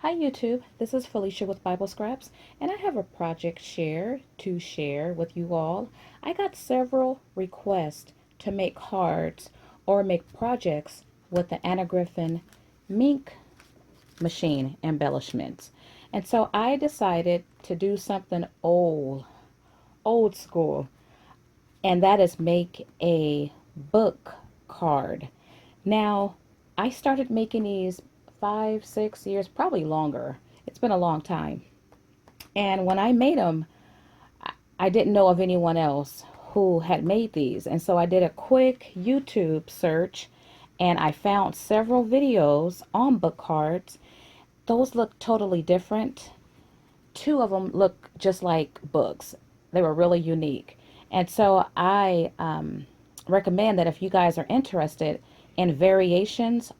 Hi YouTube, this is Felicia with Bible Scraps, and I have a project to share with you all. I got several requests to make cards or make projects with the Anna Griffin Minc machine embellishments. And so I decided to do something old school, and that is make a book card. Now, I started making these 5, 6 years, probably longer. It's been a long time. And when I made them, I didn't know of anyone else who had made these. And so I did a quick YouTube search and I found several videos on book cards. Those look totally different. Two of them look just like books. They were really unique. And so I recommend that if you guys are interested in variations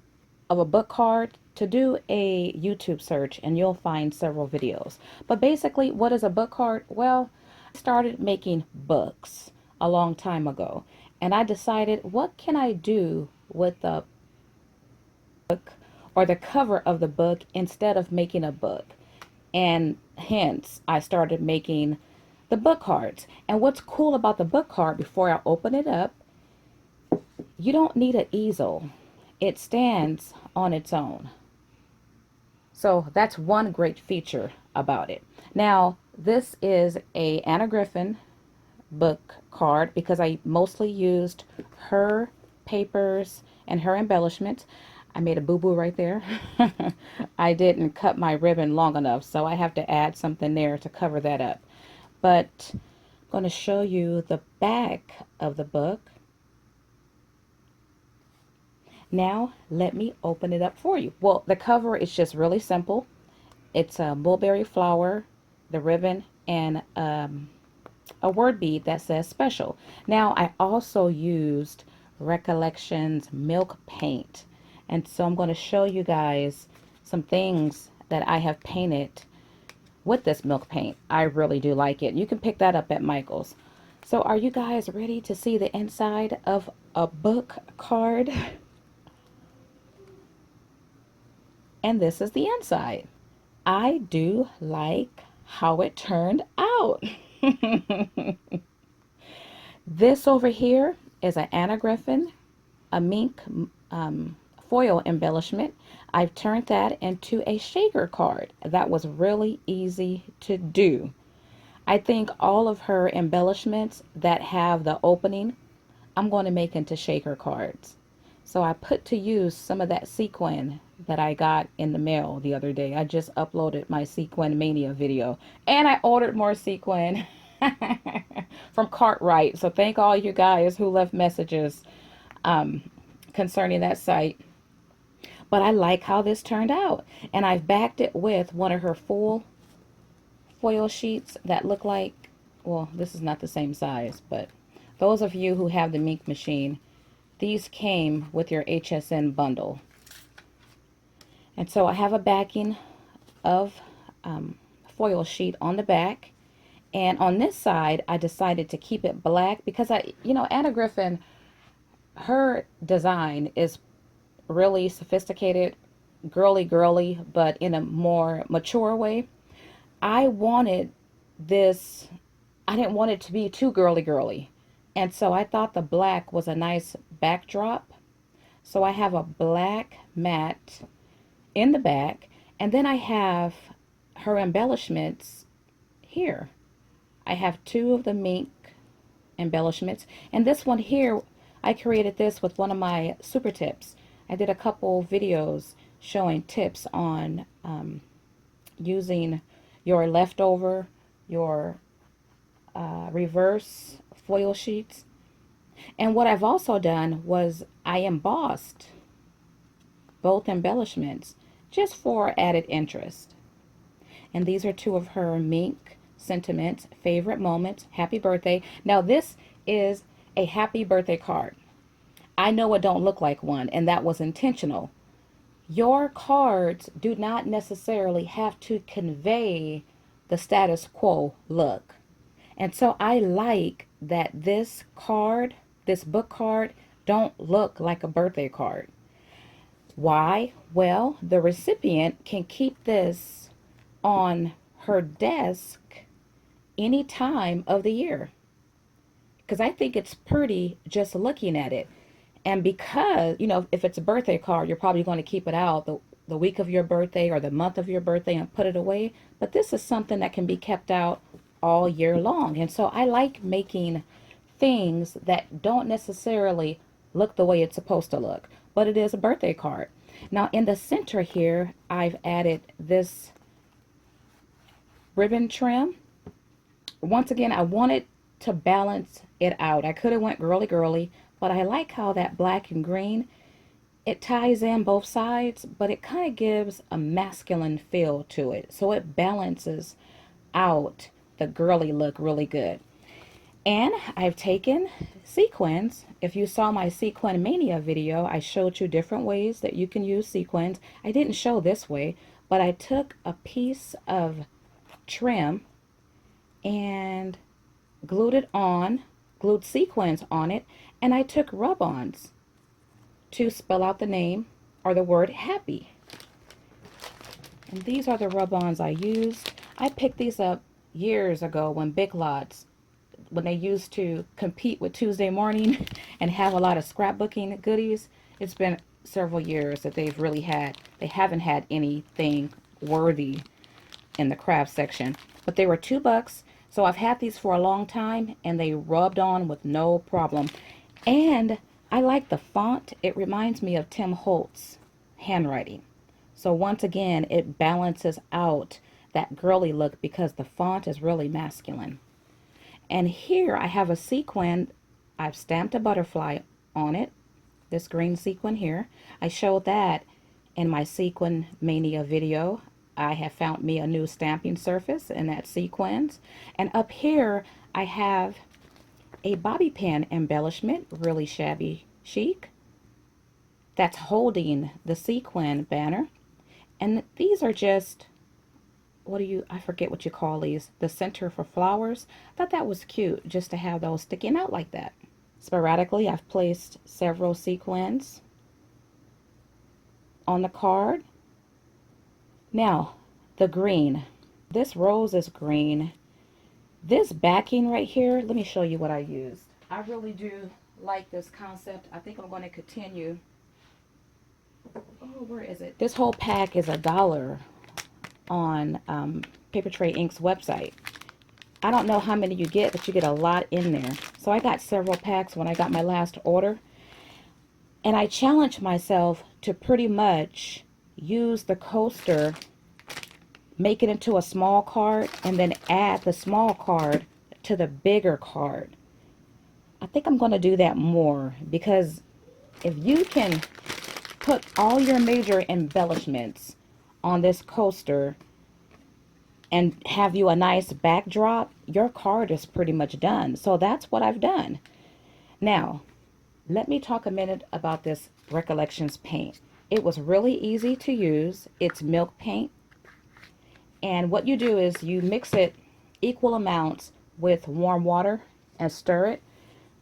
of a book card, to do a YouTube search and you'll find several videos. But basically, what is a book card? Well, I started making books a long time ago and I decided, what can I do with the book or the cover of the book instead of making a book? And hence I started making the book cards. And what's cool about the book card, before I open it up, you don't need an easel. It stands on its own. So that's one great feature about it. Now, this is a Anna Griffin book card because I mostly used her papers and her embellishments. I made a boo-boo right there. I didn't cut my ribbon long enough, so I have to add something there to cover that up. But I'm going to show you the back of the book. Now, let me open it up for you. Well, the cover is just really simple. It's a mulberry flower, the ribbon, and a word bead that says special. Now, I also used Recollections milk paint. And so I'm going to show you guys some things that I have painted with this milk paint. I really do like it. You can pick that up at Michael's. So are you guys ready to see the inside of a book card? And this is the inside. I do like how it turned out. This over here is an Anna Griffin, a Minc foil embellishment. I've turned that into a shaker card. That was really easy to do. I think all of her embellishments that have the opening, I'm going to make into shaker cards. So I put to use some of that sequin that I got in the mail the other day. I just uploaded my sequin mania video and I ordered more sequin from Cartwright. So thank all you guys who left messages concerning that site. But I like how this turned out. And I've backed it with one of her full foil sheets that look like, well, this is not the same size, but those of you who have the Minc machine, these came with your HSN bundle. And so I have a backing of foil sheet on the back. And on this side, I decided to keep it black because Anna Griffin, her design is really sophisticated, girly, but in a more mature way. I wanted this, I didn't want it to be too girly. And so I thought the black was a nice backdrop. So I have a black mat in the back, and then I have her embellishments here. I have two of the Minc embellishments, and this one here, I created this with one of my super tips. I did a couple videos showing tips on using your leftover, your reverse foil sheets. And what I've also done was I embossed both embellishments just for added interest. And these are two of her Minc sentiments, favorite moments, happy birthday. Now this is a happy birthday card. I know it don't look like one, and that was intentional. Your cards do not necessarily have to convey the status quo look. And so I like that this card, this book card, don't look like a birthday card. Why? Well, the recipient can keep this on her desk any time of the year, because I think it's pretty just looking at it. And because, if it's a birthday card, you're probably going to keep it out the week of your birthday or the month of your birthday and put it away. But this is something that can be kept out all year long. And so I like making things that don't necessarily look the way it's supposed to look, but it is a birthday card. Now in the center here, I've added this ribbon trim. Once again, I wanted to balance it out. I could have went girly girly, but I like how that black and green, it ties in both sides, but it kind of gives a masculine feel to it. So it balances out the girly look really good. And I've taken sequins. If you saw my sequin mania video, I showed you different ways that you can use sequins. I didn't show this way, but I took a piece of trim and glued sequins on it, and I took rub-ons to spell out the name or the word happy. And these are the rub-ons I used. I picked these up years ago when Big Lots, when they used to compete with Tuesday Morning and have a lot of scrapbooking goodies. It's been several years that they haven't had anything worthy in the craft section. But they were $2. So I've had these for a long time and they rubbed on with no problem. And I like the font. It reminds me of Tim Holtz handwriting. So once again, it balances out that girly look because the font is really masculine. And here I have a sequin. I've stamped a butterfly on it, this green sequin here. I showed that in my sequin mania video. I have found me a new stamping surface in that sequins. And up here I have a bobby pin embellishment, really shabby chic, that's holding the sequin banner. And these are just, I forget what you call these, the center for flowers. I thought that was cute just to have those sticking out like that. Sporadically, I've placed several sequins on the card. Now, the green. This rose is green. This backing right here, let me show you what I used. I really do like this concept. I think I'm going to continue. Oh, where is it? This whole pack is $1 on Paper Tray Inc.'s website. I don't know how many you get, but you get a lot in there. So I got several packs when I got my last order. And I challenged myself to pretty much use the coaster, make it into a small card, and then add the small card to the bigger card. I think I'm going to do that more, because if you can put all your major embellishments on this coaster and have you a nice backdrop, your card is pretty much done. So that's what I've done. Now, let me talk a minute about this Recollections paint. It was really easy to use. It's milk paint. And what you do is you mix it equal amounts with warm water and stir it.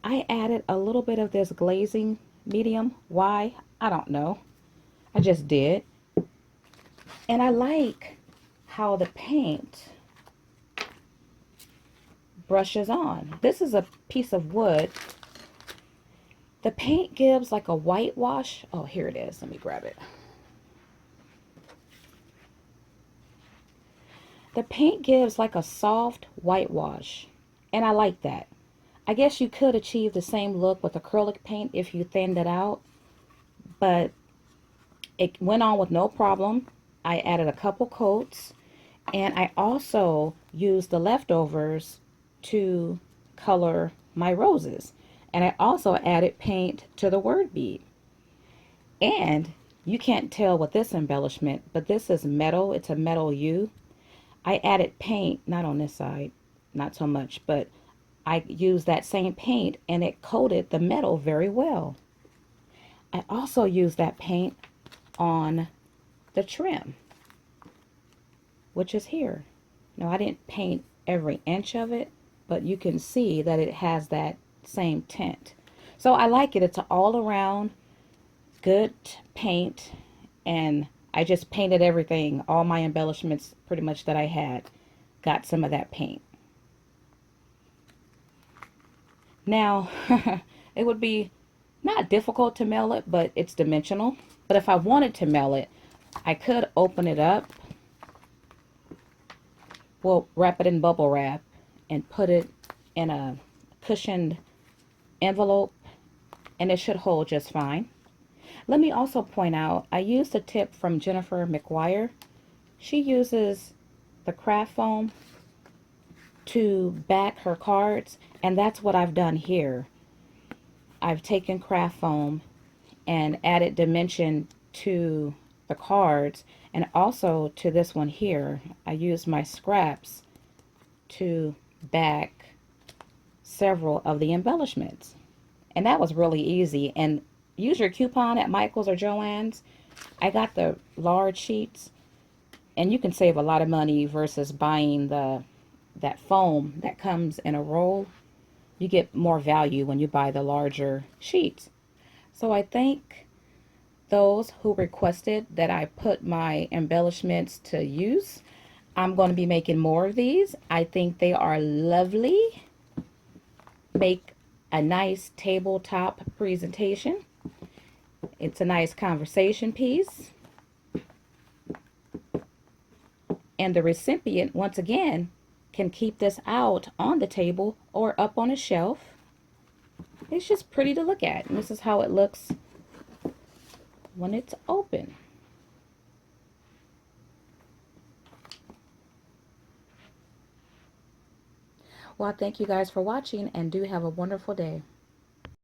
I added a little bit of this glazing medium. Why? I don't know. I just did. And I like how the paint brushes on. This is a piece of wood. The paint gives like a whitewash. Oh, here it is. Let me grab it. The paint gives like a soft whitewash, and I like that. I guess you could achieve the same look with acrylic paint if you thinned it out, but it went on with no problem. I added a couple coats, and I also used the leftovers to color my roses. And I also added paint to the word bead. And you can't tell with this embellishment, but this is metal. It's a metal U. I added paint, not on this side, not so much, but I used that same paint and it coated the metal very well. I also used that paint on the trim, which is here. Now, I didn't paint every inch of it, but you can see that it has that same tint. So I like it. It's an all around good paint. and I just painted everything. All my embellishments pretty much that I had got some of that paint. Now, it would be not difficult to mail it, but it's dimensional. But if I wanted to mail it, I could open it up, well, wrap it in bubble wrap and put it in a cushioned envelope, and it should hold just fine. Let me also point out, I used a tip from Jennifer McGuire. She uses the craft foam to back her cards, and that's what I've done here. I've taken craft foam and added dimension to the cards, and also to this one here. I used my scraps to back several of the embellishments, and that was really easy. And use your coupon at Michael's or Joann's. I got the large sheets, and you can save a lot of money versus buying that foam that comes in a roll. You get more value when you buy the larger sheets. So I thank those who requested that I put my embellishments to use. I'm going to be making more of these. I think they are lovely. Make a nice tabletop presentation. It's a nice conversation piece. And the recipient, once again, can keep this out on the table or up on a shelf. It's just pretty to look at. And this is how it looks when it's open. Well, thank you guys for watching, and do have a wonderful day.